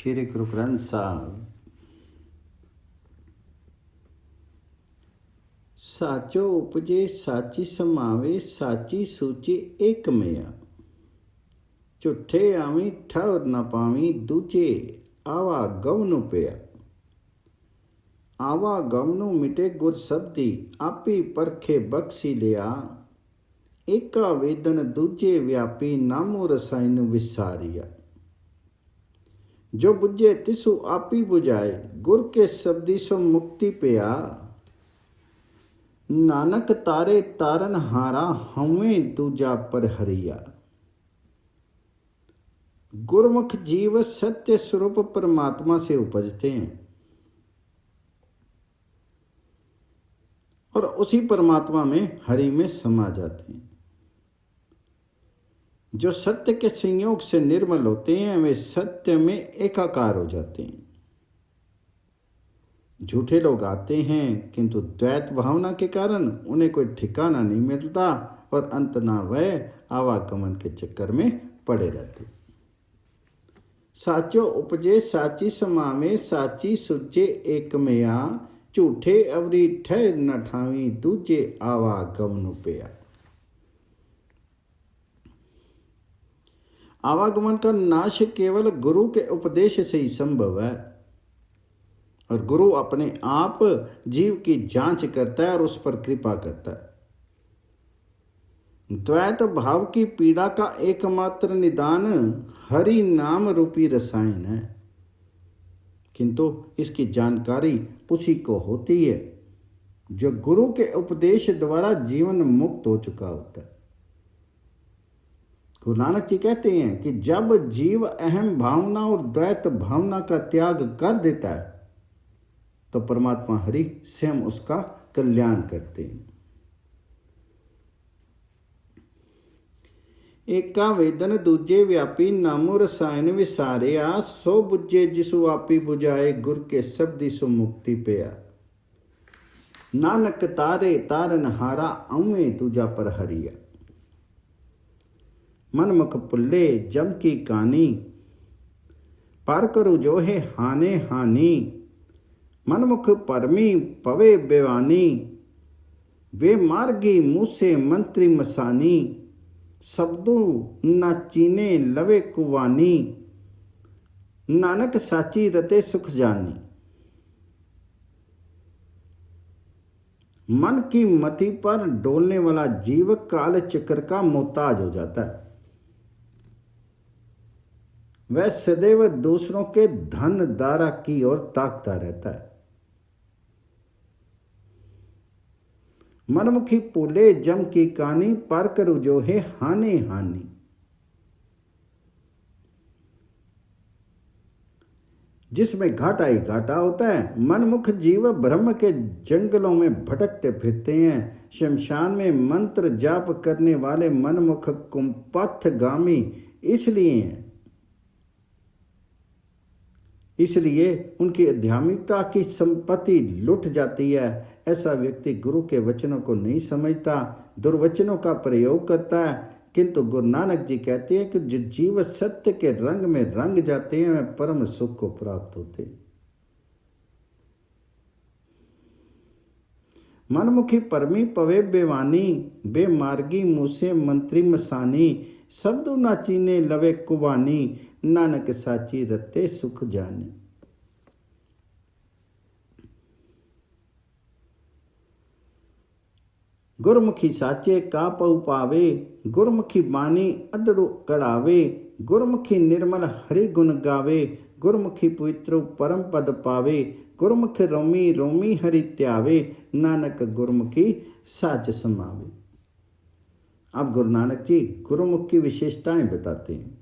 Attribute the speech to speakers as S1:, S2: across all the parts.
S1: श्री गुरु ग्रंथ साहब साचो उपजे साची समावे साची सूची एक मेया झूठे आवी ठहर न पावी दूजे आवा गवनु पिया आवा गवनु मिटे गुर शब्दी आपी परखे बख्शी लिया एका वेदन दूजे व्यापी नामो रसायन विसारिया जो बुझे तिसु आपी बुझाए गुर के शब्दी सो मुक्ति पिया नानक तारे तारन हारा हमें दूजा पर हरिया। गुरमुख जीव सत्य स्वरूप परमात्मा से उपजते हैं और उसी परमात्मा में हरि में समा जाते हैं। जो सत्य के संयोग से निर्मल होते हैं वे सत्य में एकाकार हो जाते हैं। झूठे लोग आते हैं किंतु द्वैत भावना के कारण उन्हें कोई ठिकाना नहीं मिलता और अंत ना वह आवागमन के चक्कर में पड़े रहते। साचो उपजे साची समावे साची सुचे एक मेया झूठे अवरी ठहर न ठावी दूजे आवागमन पिया। आवागमन का नाश केवल गुरु के उपदेश से ही संभव है और गुरु अपने आप जीव की जांच करता है और उस पर कृपा करता है। द्वैत भाव की पीड़ा का एकमात्र निदान हरि नाम रूपी रसायन है, किंतु इसकी जानकारी उसी को होती है जो गुरु के उपदेश द्वारा जीवन मुक्त हो चुका होता है। गुरु नानक जी कहते हैं कि जब जीव अहम भावना और द्वैत भावना का त्याग कर देता है तो परमात्मा हरि स्वयं उसका कल्याण करते हैं। एका वेदन दूजे व्यापी नामो रसायन विसारिया सो बुझे जिसु आपी बुझाए गुर के शब्दी सु मुक्ति पिया। नानक तारे तारन हारा औवे दूजा पर हरिया। मनमुख पुल्ले जम की कानी पार करू जो है हाने हानि। मनमुख परमी पवे बेवानी वे मार्गी मूसे मंत्री मसानी। शब्दों न चीने लवे कुवानी नानक साची रते सुख जानी। मन की मति पर डोलने वाला जीव काल चक्र का मोहताज हो जाता है। वह सदैव दूसरों के धन दारा की ओर ताकता रहता है। मनमुखी पुले जम की कानी पार करू जो है हानि हानि। जिसमें घाटा ही घाटा होता है। मनमुख जीव ब्रह्म के जंगलों में भटकते फिरते हैं। शमशान में मंत्र जाप करने वाले मनमुख कुपथगामी इसलिए उनकी आध्यात्मिकता की संपत्ति लुट जाती है। ऐसा व्यक्ति गुरु के वचनों को नहीं समझता, दुर्वचनों का प्रयोग करता है। किंतु गुरु नानक जी कहते हैं कि जो जीव सत्य के रंग में रंग जाते हैं वे परम सुख को प्राप्त होते हैं। मनमुखी परमी पवे बेवानी बेमार्गी मूसे मंत्री मसानी। शब्दों ना चीने लवे कुवानी नानक साची रते सुख जानी। गुरमुखी साचे का पऊ पावे गुरमुखी बानी अदड़ु कड़ावे। गुरमुखी निर्मल हरि गुण गावे गुरमुखी पवित्र परम पद पावे। गुरमुख रोमी रोमी हरि त्यावे नानक गुरमुखी साच समावे। अब गुरु नानक जी गुरुमुख की विशेषताएं बताते हैं।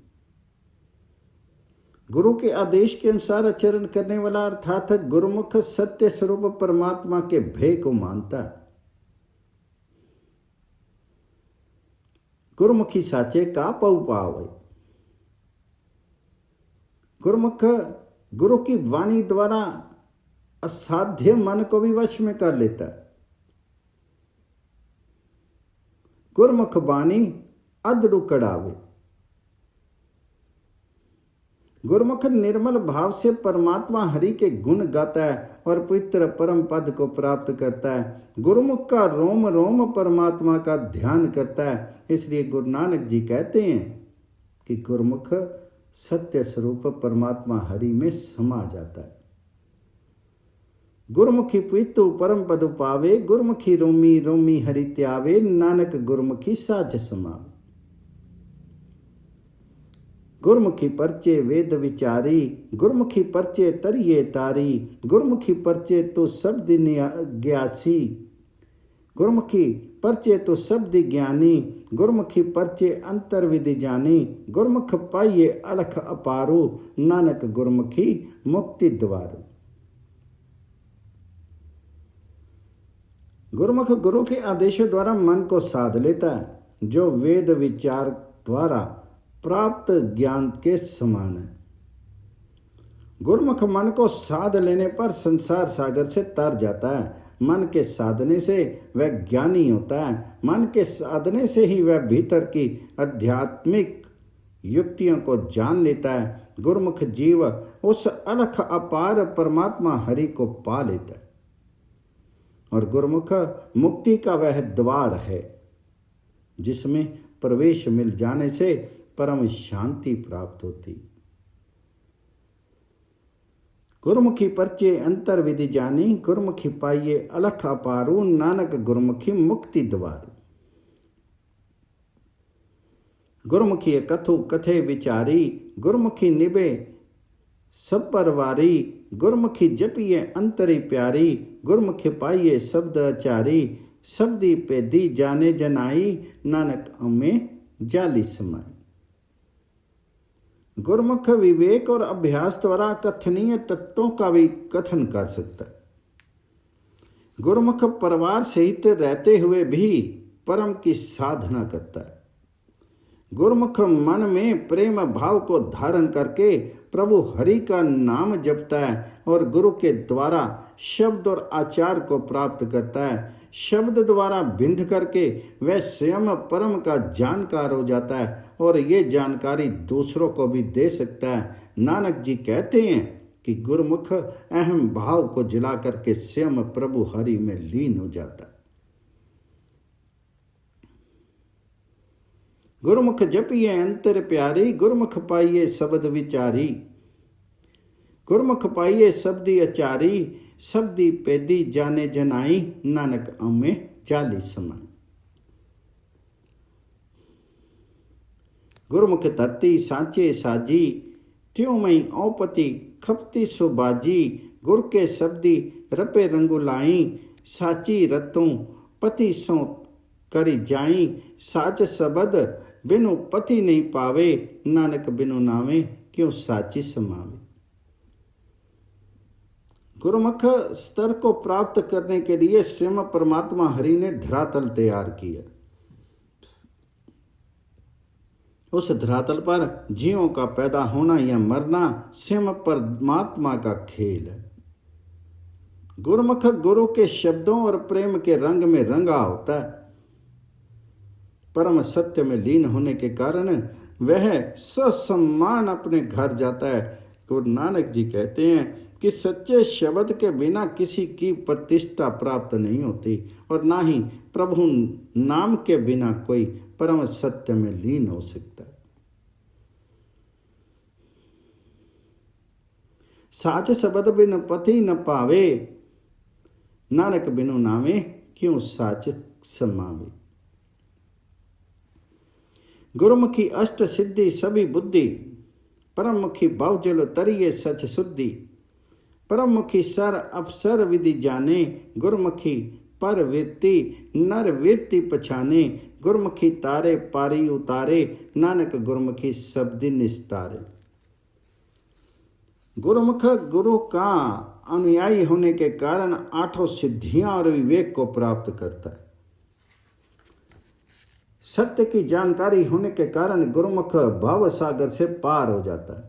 S1: गुरु के आदेश के अनुसार आचरण करने वाला अर्थात गुरुमुख सत्य स्वरूप परमात्मा के भय को मानता है। गुरुमुखी साचे का पऊ पावे। गुरुमुख गुरु की वाणी द्वारा असाध्य मन को भी वश में कर लेता है। गुरमुख बानी अदड़ु कड़ावे। गुरुमुख निर्मल भाव से परमात्मा हरि के गुण गाता है और पवित्र परम पद को प्राप्त करता है। गुरुमुख का रोम रोम परमात्मा का ध्यान करता है। इसलिए गुरु नानक जी कहते हैं कि गुरुमुख सत्य स्वरूप परमात्मा हरि में समा जाता है। गुरुमुखी पवित्र परम पद पावे, गुरुमुखी रोमी रोमी हरि त्यावे, नानक गुरुमुखी साच समावे। गुरमुखी परचे वेद विचारी, गुरमुखी परचे तरिये तारी, गुरमुखी परचे तो शब्द ज्ञासी, गुरमुखी परचे तो शब्द ज्ञानी, गुरमुखी परचे अंतर विधि जानी, गुरमुख पाइये अलख अपारो, नानक गुरमुखी मुक्ति द्वारो। गुरुमुख गुरु के आदेशों द्वारा मन को साध लेता है, जो वेद विचार द्वारा प्राप्त ज्ञान के समान है। गुरुमुख मन को साध लेने पर संसार सागर से तर जाता है। मन के साधने से वह ज्ञानी होता है। मन के साधने से ही वह भीतर की आध्यात्मिक युक्तियों को जान लेता है। गुरुमुख जीव उस अलख अपार परमात्मा हरि को पा लेता है और गुरुमुख मुक्ति का वह द्वार है जिसमें प्रवेश मिल जाने से परम शांति प्राप्त होती। गुरुमुखी परचे अंतर विधि जानी, गुरुमुखी पाइये अलख अपारू, नानक गुरुमुखी मुक्ति द्वार। गुरुमुखी कथु कथे विचारी, गुरुमुखी निभे सब परवारी, गुरुमुखी जपिए अंतरी प्यारी, गुरुमुखी पाइये शब्द आचारी, शब्दी पेदी जाने जनाई, नानक अम्मे जाली समाई। गुरुमुख विवेक और अभ्यास द्वारा कथनीय तत्वों का भी कथन कर सकता है। गुरुमुख परिवार सहित रहते हुए भी परम की साधना करता है। गुरुमुख मन में प्रेम भाव को धारण करके प्रभु हरि का नाम जपता है और गुरु के द्वारा शब्द और आचार को प्राप्त करता है। शब्द द्वारा बिंध करके वह स्वयं परम का जानकार हो जाता है और ये जानकारी दूसरों को भी दे सकता है। नानक जी कहते हैं कि गुरुमुख अहम भाव को जला करके स्वयं प्रभु हरि में लीन हो जाता है। गुरुमुख जपिए अंतर प्यारी, गुरुमुख पाइये शब्द विचारी, गुरुमुख पाइये शब्दी आचारी, शब्दी पेदी जाने जनाई, नानक अम्मे जाली समाई। गुरुमुख धरती सांचे साजी, त्यों मई औपति खपती सुबाजी, गुर के शब्दी रपे रंगुलाई, साची रतों पति सो करी जाई, साच सबद बिनु पति नहीं पावे, नानक बिनु नावे क्यों साची समावे। गुरुमुख स्तर को प्राप्त करने के लिए स्वयं परमात्मा हरि ने धरातल तैयार किया। उस धरातल पर जीवों का पैदा होना या मरना स्वयं परमात्मा का खेल है। गुरुमुख गुरु के शब्दों और प्रेम के रंग में रंगा होता है। परम सत्य में लीन होने के कारण वह ससम्मान अपने घर जाता है। गुरु नानक जी कहते हैं कि सच्चे शब्द के बिना किसी की प्रतिष्ठा प्राप्त नहीं होती और ना ही प्रभु नाम के बिना कोई परम सत्य में लीन हो सकता है। साच शब्द बिन पति न पावे, नानक बिनु नामे क्यों साच समावे। गुरुमुखी अष्ट सिद्धि सभी बुद्धि, परममुखी बहुजल तरिये सच शुद्धि, परममुखी सर अफसर विधि जाने, गुरुमुखी पर वृत्ति नर वृत्ति पछाने, गुरुमुखी तारे पारी उतारे, नानक गुरुमुखी शब्दी निस्तारे। गुरुमुख गुरु का अनुयायी होने के कारण आठों सिद्धियां और विवेक को प्राप्त करता है। सत्य की जानकारी होने के कारण गुरुमुख भाव सागर से पार हो जाता है।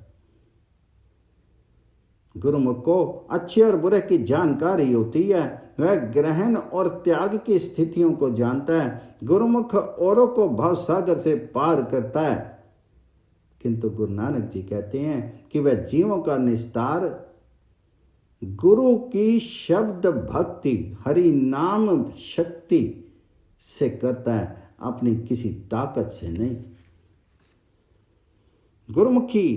S1: गुरुमुख को अच्छे और बुरे की जानकारी होती है। वह ग्रहण और त्याग की स्थितियों को जानता है। गुरुमुख औरों को भाव सागर से पार करता है किंतु गुरु नानक जी कहते हैं कि वह जीवों का निस्तार गुरु की शब्द भक्ति हरि नाम शक्ति से करता है, अपनी किसी ताकत से नहीं। गुरुमुखी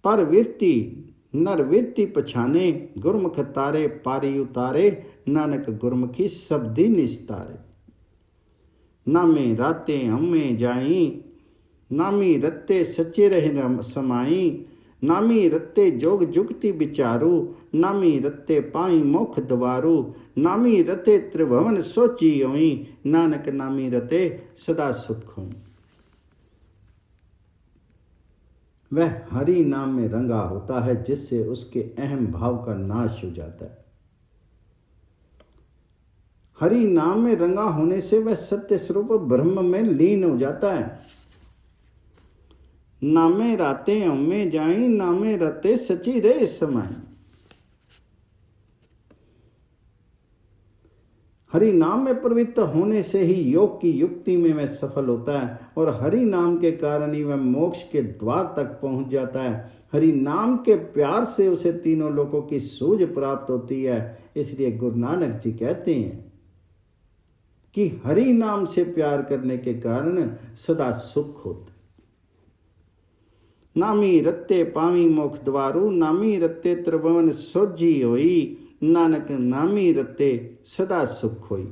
S1: परवृत्ति नरवृत्ति पछाने, गुरमुख तारे पारी उतारे, नानक गुरमुखी शब्दी निस्तारे। नामे राते हमें जाई, नामी रत्ते सच्चे रहे समाई, नामी रत्ते जोग जुगति विचारू, नामी रत्ते पाई मोख द्वारू, नामी रते त्रिभुवन सोची होई, नानक नामी रते सदा सुख होई। वह हरि नाम में रंगा होता है, जिससे उसके अहम भाव का नाश हो जाता है। हरि नाम में रंगा होने से वह सत्य स्वरूप ब्रह्म में लीन हो जाता है। नामे राते अम्मे जाई, नामे रते सची रे समाई। हरि नाम में प्रवृत्त होने से ही योग की युक्ति में वह सफल होता है, और हरि नाम के कारण ही वह मोक्ष के द्वार तक पहुंच जाता है। हरि नाम के प्यार से उसे तीनों लोकों की सूझ प्राप्त होती है। इसलिए गुरु नानक जी कहते हैं कि हरि नाम से प्यार करने के कारण सदा सुख होता। नामी रत्ते पावी मोख द्वारू, नामी रत्ते त्रिभुवन सोजी होई, नानक नामी रते सदा सुख होई।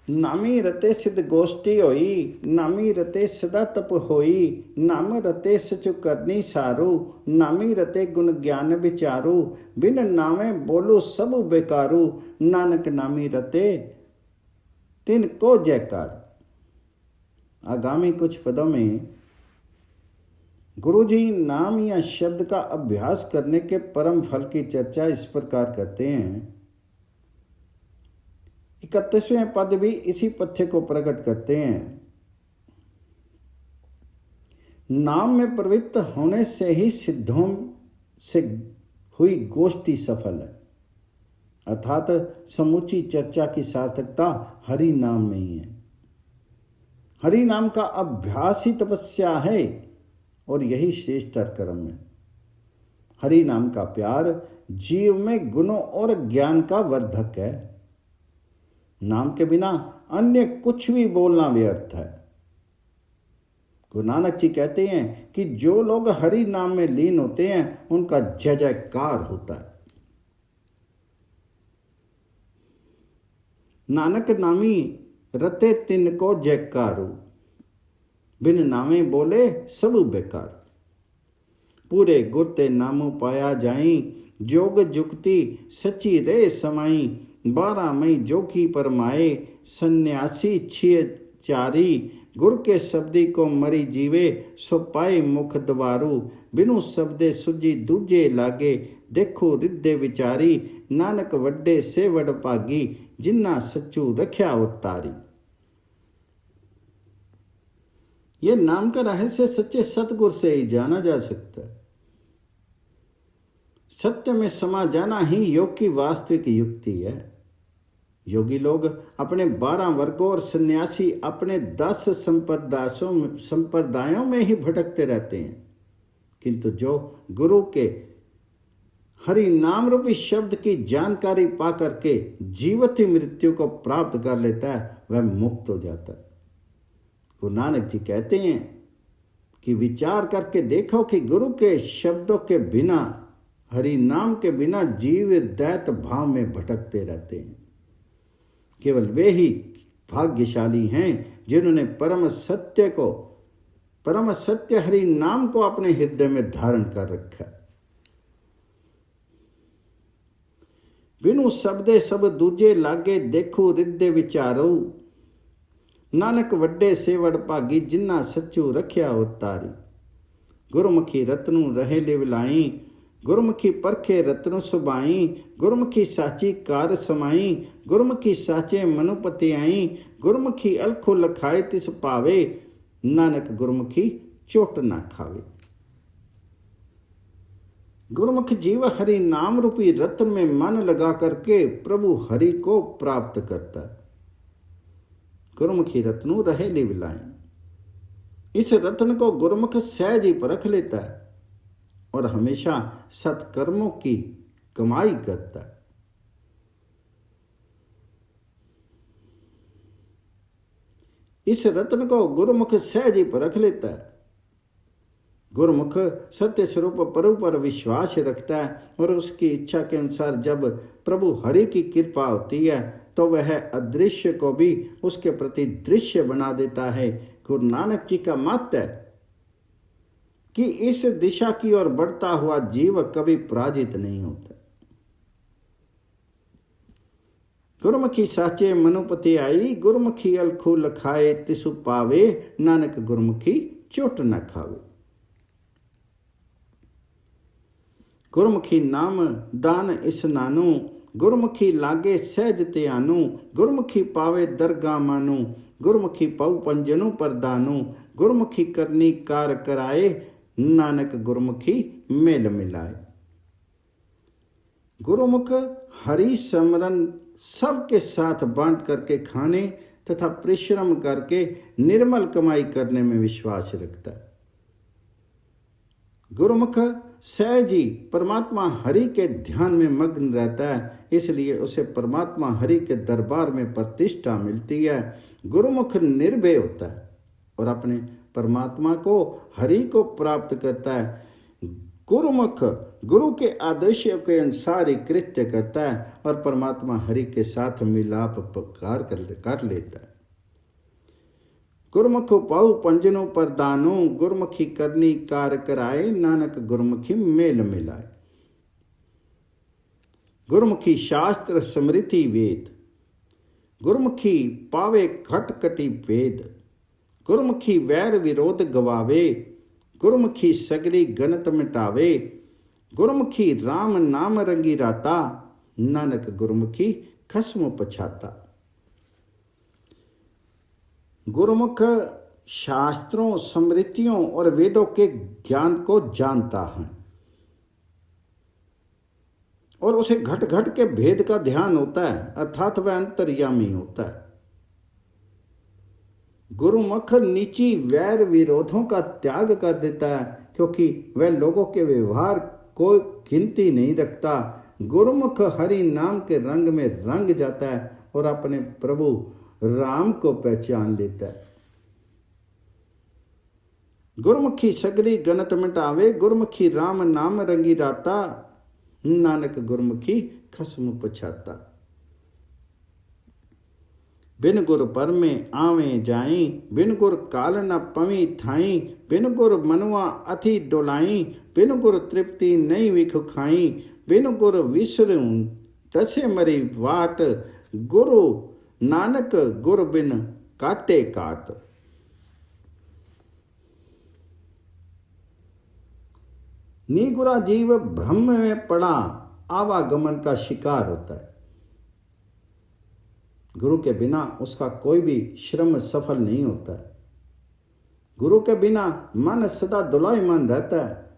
S1: नामी रते सिद्ध गोष्ठी होई, नामी रते सदा तप होई, नाम रते सचु करनी सारू, नामी रते गुण ज्ञान विचारू, बिन नामे बोलो सब बेकारू, नानक नामी रते तिन को जयकार। आगामी कुछ पदों में गुरुजी नाम या शब्द का अभ्यास करने के परम फल की चर्चा इस प्रकार करते हैं। 31वें पद भी इसी पथ्य को प्रकट करते हैं। नाम में प्रवृत्त होने से ही सिद्धों से हुई गोष्ठी सफल है, अर्थात समूची चर्चा की सार्थकता हरि नाम में ही है। हरि नाम का अभ्यास ही तपस्या है, और यही श्रेष्ठतर कर्म है। हरि नाम का प्यार जीव में गुणों और ज्ञान का वर्धक है। नाम के बिना अन्य कुछ भी बोलना व्यर्थ है। गुरु नानक जी कहते हैं कि जो लोग हरि नाम में लीन होते हैं, उनका जय जयकार होता है। नानक नामी रते तिनको जयकारू, बिन नामे बोले सब बेकार। पूरे गुरते नामो पाया जाई, जोग जुक्ति सची रे समाई। 12 मई जोखी परमाए, सन्यासी छिय चारी। गुर के शब्दी को मरी जीवे, सो पाए मुख द्वारू। बिनु शब्दे सुजी दूजे लागे, देखो रिद्धे विचारी। नानक वड्डे से वड भागी, जिन्ना सच्चू रख्या उतारी। यह नाम का रहस्य सच्चे सतगुरु से ही जाना जा सकता है। सत्य में समा जाना ही योग की वास्तविक युक्ति है। योगी लोग अपने 12 वर्गों और सन्यासी अपने 10 संप्रदायों में ही भटकते रहते हैं, किंतु जो गुरु के हरि नाम रूपी शब्द की जानकारी पा करके जीवती मृत्यु को प्राप्त कर लेता है, वह मुक्त हो जाता है। गुरु नानक जी कहते हैं कि विचार करके देखो कि गुरु के शब्दों के बिना, हरि नाम के बिना जीव दैत भाव में भटकते रहते हैं। केवल वे ही भाग्यशाली हैं जिन्होंने परम सत्य हरि नाम को अपने हृदय में धारण कर रखा है। बिनु शब्दे सब दूजे लागे, देखो रिद्धे विचारो। नानक वड्डे से वड भागी, जिन्ना सच्चू रख्या उतारी। गुरमुखी रत्नु रहे लिवलाई, गुरमुखी परखे रत्न सुबाई। गुरमुखी साची कार समाई, गुरमुखी साचे मनुपति आई। गुरमुखी अलखो लखाए तिस पावे, नानक गुरमुखी चोट ना खावे। गुरमुख जीव हरि नाम रूपी रत्न में मन लगा करके प्रभु हरि को प्राप्त करता है। गुरमुखी रत्नु रहे लिवलाई। इस रत्न को गुरुमुख सहज ही परख लेता है और हमेशा सत्कर्मों की कमाई करता है। इस रत्न को गुरुमुख सहज ही परख लेता है। गुरुमुख सत्य स्वरूप प्रभु पर विश्वास रखता है और उसकी इच्छा के अनुसार जब प्रभु हरि की कृपा होती है तो वह अदृश्य को भी उसके प्रति दृश्य बना देता है। गुरु नानक जी का मत है कि इस दिशा की ओर बढ़ता हुआ जीव कभी पराजित नहीं होता। गुरुमुखी साचे मनुपति आई, गुरुमुखी अलखू लखाए तिसु पावे, नानक गुरुमुखी चोट न खावे। गुरुमुखी नाम दान इसनानु, गुरुमुखी लागे सहज त्यानु, गुरुमुखी पावे दरगाह मानु, गुरुमुखी पऊ पंजनु परदानु, गुरुमुखी करनी कार कराए, नानक गुरुमुखी मेल मिलाए। गुरुमुख हरि समरन सबके साथ बांट करके खाने तथा परिश्रम करके निर्मल कमाई करने में विश्वास रखता है। गुरुमुख सहज ही परमात्मा हरि के ध्यान में मग्न रहता है, इसलिए उसे परमात्मा हरि के दरबार में प्रतिष्ठा मिलती है। गुरुमुख निर्भय होता है और अपने परमात्मा को हरि को प्राप्त करता है। गुरुमुख गुरु के आदेश के अनुसार ही कृत्य करता है और परमात्मा हरि के साथ मिलाप कर लेता है। गुरुमुख पाऊ पंजनों परदानो, गुरुमुखी करनी कार कराए, नानक गुरुमुखी मेल मिलाए। गुरुमुखी शास्त्र स्मृति वेद, गुरुमुखी पावे खट कटी भेद, गुरुमुखी वैर विरोध गवावे, गुरुमुखी सगली गनत मिटावे, गुरुमुखी राम नाम रंगी राता, नानक गुरुमुखी खस्म पछाता। गुरुमुख शास्त्रों स्मृतियों और वेदों के ज्ञान को जानता है और उसे घट घट के भेद का ध्यान होता है, अर्थात वह अंतर्यामी होता है। गुरुमुख नीची वैर विरोधों का त्याग कर देता है क्योंकि वह लोगों के व्यवहार को गिनती नहीं रखता। गुरुमुख हरि नाम के रंग में रंग जाता है और अपने प्रभु राम को पहचान लेता है। गुरुमुखी सगली गनत मिटावे, गुरुमुखी राम नाम रंगी राता, नानक गुरुमुखी खस्म पछाता। बिन गुर पर में आवे जाई, बिन गुर काल न पवी थाई, बिन गुर मनुआ अथि डोलाई, बिन गुर तृप्ति नहीं विख खाई, बिन गुर विसरूं दसे मरी वाट, गुरु नानक गुर बिन काटे काट। निगुरा जीव भ्रम में पड़ा आवागमन का शिकार होता है। गुरु के बिना उसका कोई भी श्रम सफल नहीं होता है। गुरु के बिना मन सदा दुलायमान रहता है।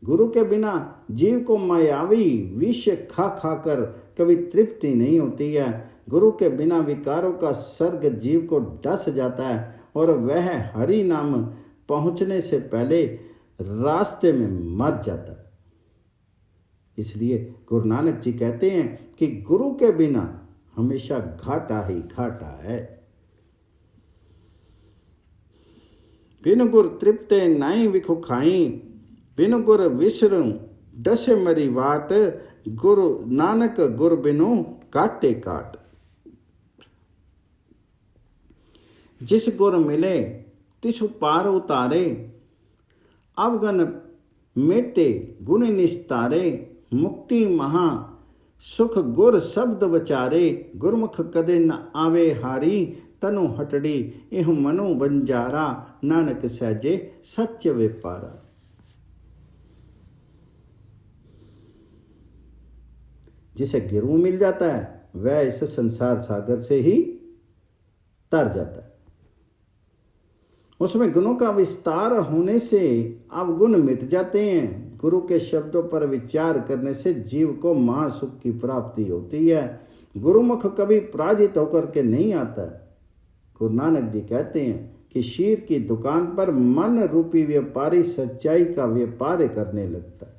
S1: गुरु के बिना जीव को मायावी विष खा खा कर कभी तृप्ति नहीं होती है। गुरु के बिना विकारों का सर्ग जीव को डस जाता है और वह हरि नाम पहुंचने से पहले रास्ते में मर जाता है। इसलिए गुरु नानक जी कहते हैं कि गुरु के बिना हमेशा घाटा ही घाटा है। बिन गुर तृप्ते नाई विखु खाई, बिन गुर विसरूं दसे मरी वाट, गुरु नानक गुर बिनु काटे काट। जिस गुर मिले तिसु पार उतारे, अवगन मेटे गुण निस्तारे, मुक्ति महा सुख गुर शब्द वचारे, गुरमुख कदे न आवे हारी, तनु हटड़ी इह मनु बंजारा, नानक सहजे सच व्यापारा। जिसे गुरु मिल जाता है वह इस संसार सागर से ही तर जाता है। उसमें गुणों का विस्तार होने से अवगुण मिट जाते हैं। गुरु के शब्दों पर विचार करने से जीव को महासुख की प्राप्ति होती है। गुरुमुख कभी पराजित होकर के नहीं आता। गुरु नानक जी कहते हैं कि शीर की दुकान पर मन रूपी व्यापारी सच्चाई का व्यापार करने लगता है।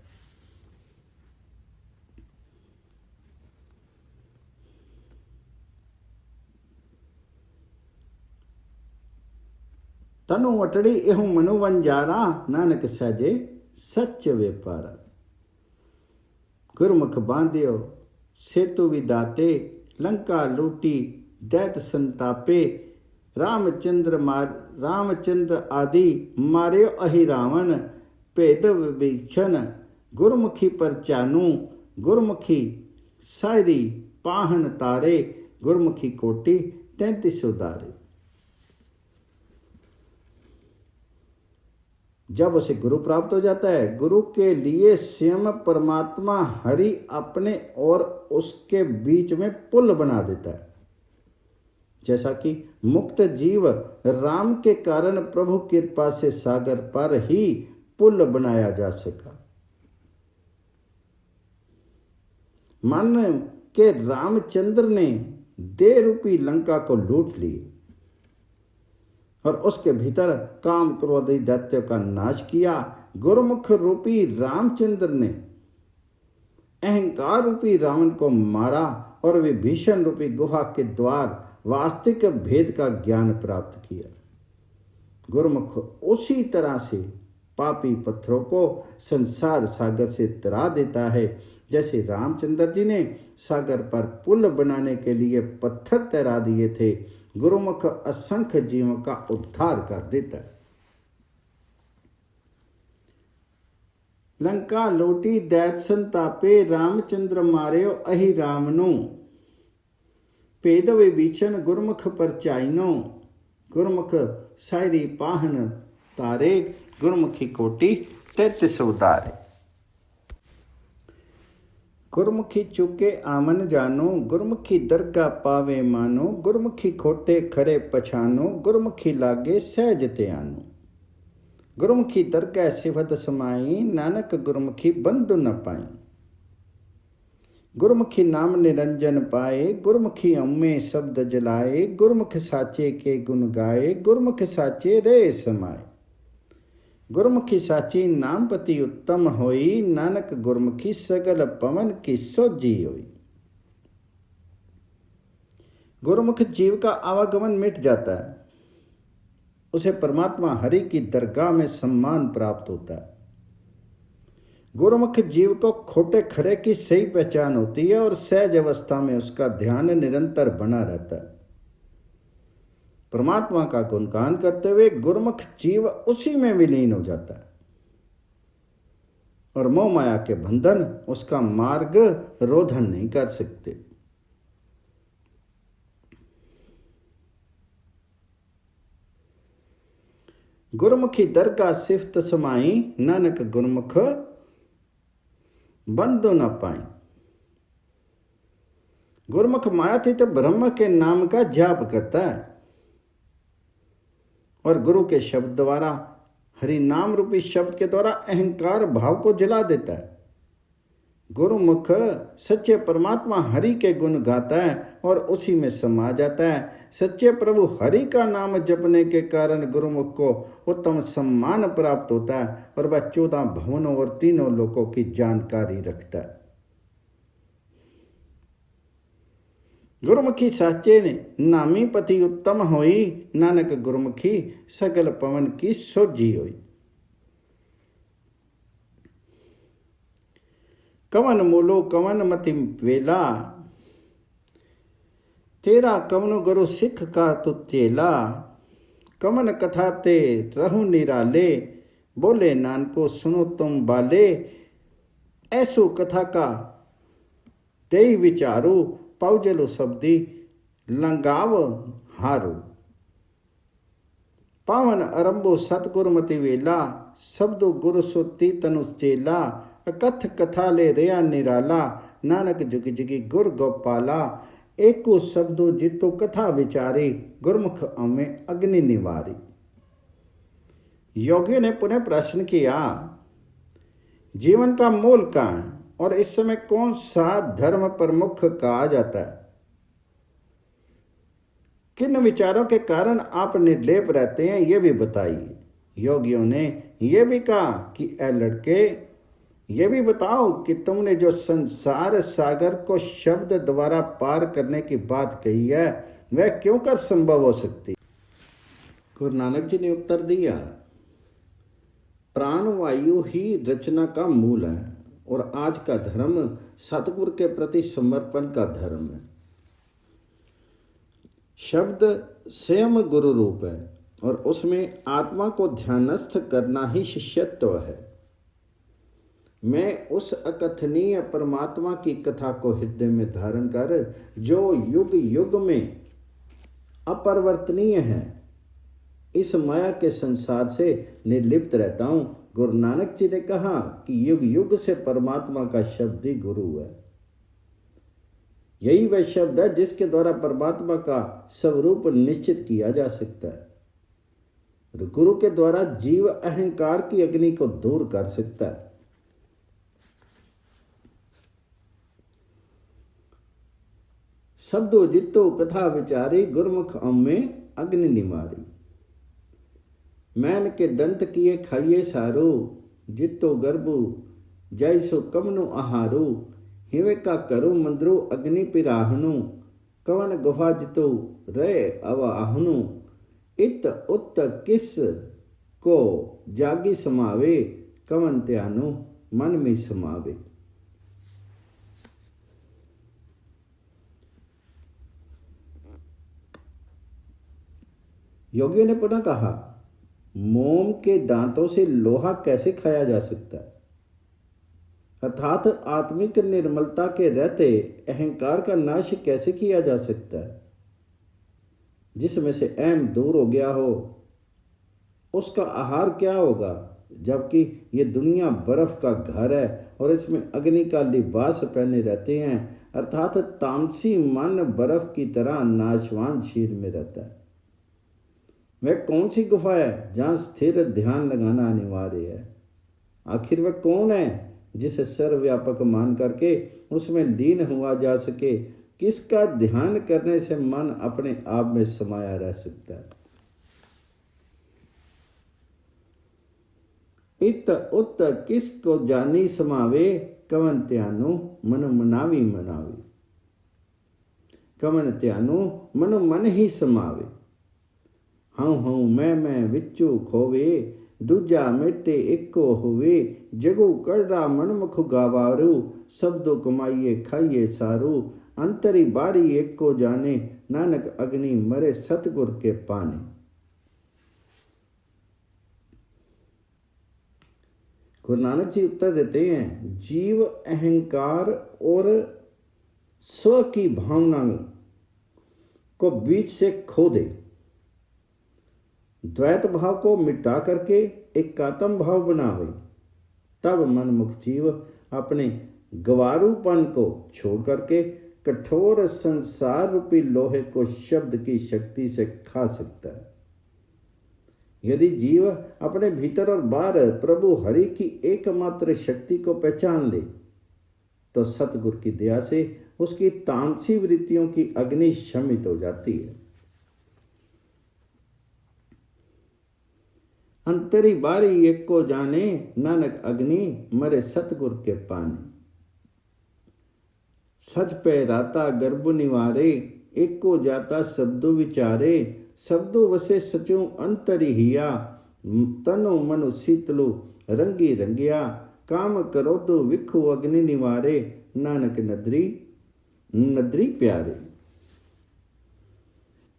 S1: तनु वटड़ी एहू मनु वंजारा, नानक सहजे सच व्यापारा। गुरमुख बांध्यो सेतु विदाते, लंका लूटी दैत संतापे। रामचंद्र आदि मार्यो अहि रावण, भेद विभीषण गुरमुखी पर चानू। गुरमुखी सायरी पाहन तारे, गुरमुखी कोटि 33 उदारे। जब उसे गुरु प्राप्त हो जाता है, गुरु के लिए स्वयं परमात्मा हरि अपने और उसके बीच में पुल बना देता है। जैसा कि मुक्त जीव राम के कारण प्रभु कृपा से सागर पर ही पुल बनाया जा सका। मन के रामचंद्र ने देह रूपी लंका को लूट ली और उसके भीतर काम क्रोधी दैत्यों का नाश किया। गुरुमुख रूपी रामचंद्र ने अहंकार रूपी रावण को मारा और विभीषण रूपी गुहा के द्वार वास्तविक भेद का ज्ञान प्राप्त किया। गुरुमुख उसी तरह से पापी पत्थरों को संसार सागर से तरा देता है, जैसे रामचंद्र जी ने सागर पर पुल बनाने के लिए पत्थर तैरा दिए थे। गुरुमुख असंख्य जीवों का उद्धार कर देता है। लंका लोटी दैत संतापे, रामचंद्र मार्यो अहि रावणु। भेद विभीषण गुरमुख परचाइनो, गुरमुख सायरी पाहन तारे। गुरमुखी कोटि 33 उदारे। गुरमुखी चुके आमन जानो, गुरमुखी दरगाह पावे मानो। गुरमुखी खोटे खरे पछानो, गुरमुखी लागे सहज त्यानो। गुरमुखी दरगाह सिफत समाई, नानक गुरमुखी बंधु न पाई। गुरमुखी नाम निरंजन पाए, गुरमुखी अम्मे शब्द जलाए। गुरमुख साचे के गुण गाए, गुरमुख साचे रे समाए। गुरमुखी साची नामपति उत्तम होई, नानक गुरमुखी सगल पवन की सोजी होई। गुरमुख जीव का आवागमन मिट जाता है, उसे परमात्मा हरि की दरगाह में सम्मान प्राप्त होता है। गुरुमुख जीव को खोटे खरे की सही पहचान होती है और सहज अवस्था में उसका ध्यान निरंतर बना रहता है। परमात्मा का गुणगान करते हुए गुरुमुख जीव उसी में विलीन हो जाता है और मोह माया के बंधन उसका मार्ग रोधन नहीं कर सकते। गुरमुखी दरगाह सिफत समाई, नानक गुरमुख बंधु न पाई। गुरमुख मायातीत ब्रह्म के नाम का जाप करता है और गुरु के शब्द द्वारा, हरि नाम रूपी शब्द के द्वारा अहंकार भाव को जला देता है। गुरुमुख सच्चे परमात्मा हरि के गुण गाता है और उसी में समा जाता है। सच्चे प्रभु हरि का नाम जपने के कारण गुरुमुख को उत्तम सम्मान प्राप्त होता है और वह 14 भवनों और 3 लोकों की जानकारी रखता है। गुरुमुखी साचे ने नामी पति उत्तम होई, नानक गुरुमुखी सगल पवन की सोजी होई। कवन मूलो कवन मति वेला, तेरा कवन गुरु सिख का तु चेला। कवन कथा ते रहु निराले, बोले नानको सुनो तुम बाले। ऐसो कथा का तेई विचारो, पाउजलो शब्दी लंगाव हारो। पावन अरंबो सतगुरमति वेला, शब्दो गुरु सुती तनु चेला। अकथ कथा ले रेया निराला, नानक जुगी जुगी गुर गोपाला। एको शब्दो जितो कथा विचारी, गुरमुख अमे अग्नि निवारी। योगियों ने पुनः प्रश्न किया, जीवन का मूल कहाँ है और इस समय कौन सा धर्म प्रमुख कहा जाता है? किन विचारों के कारण आप निर्लेप रहते हैं, ये भी बताइए। योगियों ने ये भी कहा कि ए लड़के, ये भी बताओ कि तुमने जो संसार सागर को शब्द द्वारा पार करने की बात कही है, वह क्यों कर संभव हो सकती। गुरु नानक जी ने उत्तर दिया, प्राणवायु ही रचना का मूल है और आज का धर्म सतगुरु के प्रति समर्पण का धर्म है। शब्द स्वयं गुरु रूप है और उसमें आत्मा को ध्यानस्थ करना ही शिष्यत्व है। मैं उस अकथनीय परमात्मा की कथा को हृदय में धारण कर, जो युग युग में अपरिवर्तनीय है, इस माया के संसार से निर्लिप्त रहता हूं। गुरु नानक जी ने कहा कि युग युग से परमात्मा का शब्द ही गुरु है। यही वह शब्द है जिसके द्वारा परमात्मा का स्वरूप निश्चित किया जा सकता है। गुरु के द्वारा जीव अहंकार की अग्नि को दूर कर सकता है। शब्दो जितो कथा विचारी, गुरमुख में अग्नि निमारी। मैन के दंत किए खाइए सारो, जितो गर्भु जैसो कमनु आहारो। हिवे का करो मंद्रो अग्नि पिराहनु, कवन गुफा जितो रहे अवाहनु। इत उत किस को जागी समावे, कवन त्यानु मन में समावे। योगियों ने पुनः कहा, मोम के दांतों से लोहा कैसे खाया जा सकता है। अर्थात आत्मिक निर्मलता के रहते अहंकार का नाश कैसे किया जा सकता है। जिसमें से अहम दूर हो गया हो, उसका आहार क्या होगा। जबकि ये दुनिया बर्फ का घर है और इसमें अग्नि का लिबास पहने रहते हैं। अर्थात तामसी मन बर्फ की तरह नाशवान शीर में रहता है। वह कौन सी गुफा है जहाँ स्थिर ध्यान लगाना अनिवार्य है। आखिर वह कौन है जिसे सर्वव्यापक मान करके उसमें लीन हुआ जा सके। किसका ध्यान करने से मन अपने आप में समाया रह सकता है। इत उत किस को जानी समावे, कवन त्यानु मन मनावी मनावी। कवन त्यानु मन मन ही समावे। हूँ हूँ मैं विचू खोवे, दूजा मेटे एको हुए। जगो करड़ा मनमुख गावारू, शब्दों कमाइए खाइए सारू। अंतरी बारी एको जाने, नानक अग्नि मरे सतगुर के पाने। गुरु नानक जी उत्तर देते हैं, जीव अहंकार और स्व की भावना को बीच से खो दे, द्वैत भाव को मिटा करके एकात्म भाव बनावे, तब मनमुख जीव अपने गवारूपन को छोड़ करके कठोर संसार रूपी लोहे को शब्द की शक्ति से खा सकता है। यदि जीव अपने भीतर और बाहर प्रभु हरि की एकमात्र शक्ति को पहचान ले, तो सतगुरु की दया से उसकी तामसी वृत्तियों की अग्नि शमित हो जाती है। अंतरी बारी एको जाने, नानक अग्नि मरे सतगुर के पानी। सच पे राता गर्भ निवारे, एको जाता शब्दों विचारे। शब्दों वसे सचो अंतरी हिया, तनो मनु शीतलो रंगी रंगिया। काम करो तो विखु अग्नि निवारे, नानक नदरी नदरी प्यारे।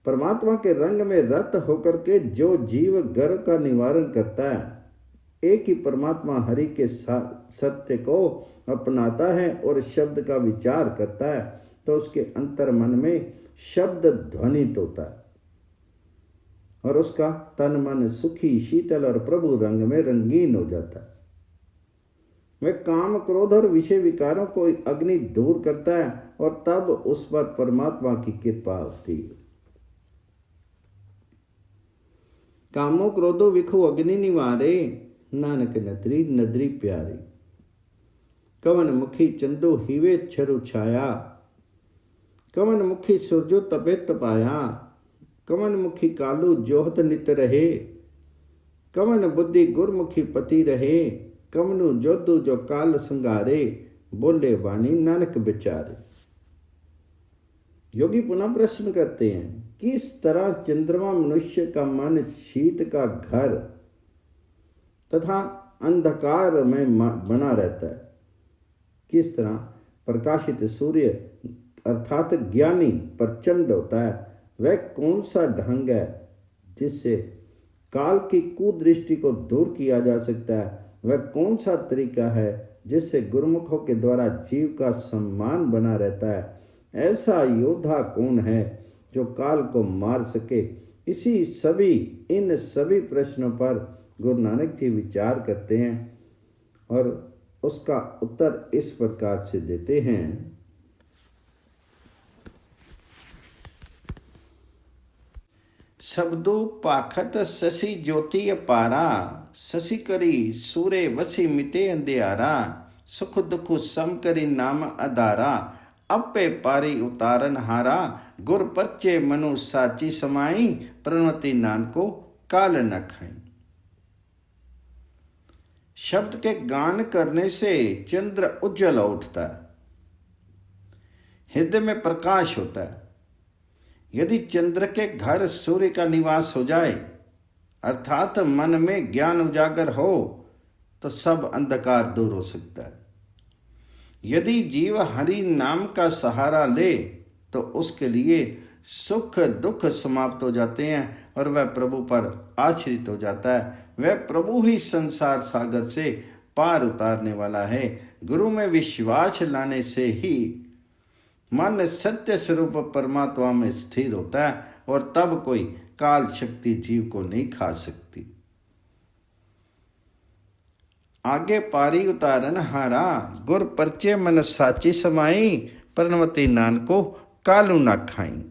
S1: परमात्मा के रंग में रत होकर के जो जीव गर्व का निवारण करता है, एक ही परमात्मा हरि के सत्य को अपनाता है और शब्द का विचार करता है, तो उसके अंतर मन में शब्द ध्वनित होता है और उसका तन मन सुखी शीतल और प्रभु रंग में रंगीन हो जाता है। वह काम क्रोध और विषय विकारों को अग्नि दूर करता है और तब उस पर परमात्मा की कृपा होती है। कामो क्रोधो विखो अग्नि निवारे, नानक नदरी नदरी प्यारे। कवन मुखी चंदो हिवे छरु छाया, कवन मुखी सूरजो तपे तपाया। कवन मुखी कालू जोहत नित रहे, कवन बुद्धि गुरमुखी पति रहे, कवनु जोधु जो काल संगारे, बोले वाणी नानक बिचारे। योगी पुनः प्रश्न करते हैं, किस तरह चंद्रमा मनुष्य का मन शीत का घर तथा अंधकार में बना रहता है, किस तरह प्रकाशित सूर्य अर्थात ज्ञानी प्रचंड होता है, वह कौन सा ढंग है जिससे काल की कुदृष्टि को दूर किया जा सकता है, वह कौन सा तरीका है जिससे गुरुमुखों के द्वारा जीव का सम्मान बना रहता है, ऐसा योद्धा कौन है जो काल को मार सके। इन सभी प्रश्नों पर गुरु नानक जी विचार करते हैं और उसका उत्तर इस प्रकार से देते हैं। शब्दों पाखत शशि ज्योति अपारा, शशि करी सूरे वसी मिटे अंधियारा, सुख दुख सम करी नाम अधारा, अपे पारी उतारन हारा, गुर परचे मनु साची समाई, प्रणवती नानको काल न खाई। शब्द के गान करने से चंद्र उज्जवल उठता है, हृदय में प्रकाश होता है। यदि चंद्र के घर सूर्य का निवास हो जाए अर्थात मन में ज्ञान उजागर हो तो सब अंधकार दूर हो सकता है। यदि जीव हरि नाम का सहारा ले तो उसके लिए सुख दुख समाप्त हो जाते हैं और वह प्रभु पर आश्रित हो जाता है। वह प्रभु ही संसार सागर से पार उतारने वाला है। गुरु में विश्वास लाने से ही मन सत्य स्वरूप परमात्मा में स्थिर होता है और तब कोई काल शक्ति जीव को नहीं खा सकती। आगे पारी उतारन हारा, गुर परचे मन साची समाई, प्रणवती नानको कालू ना खाई।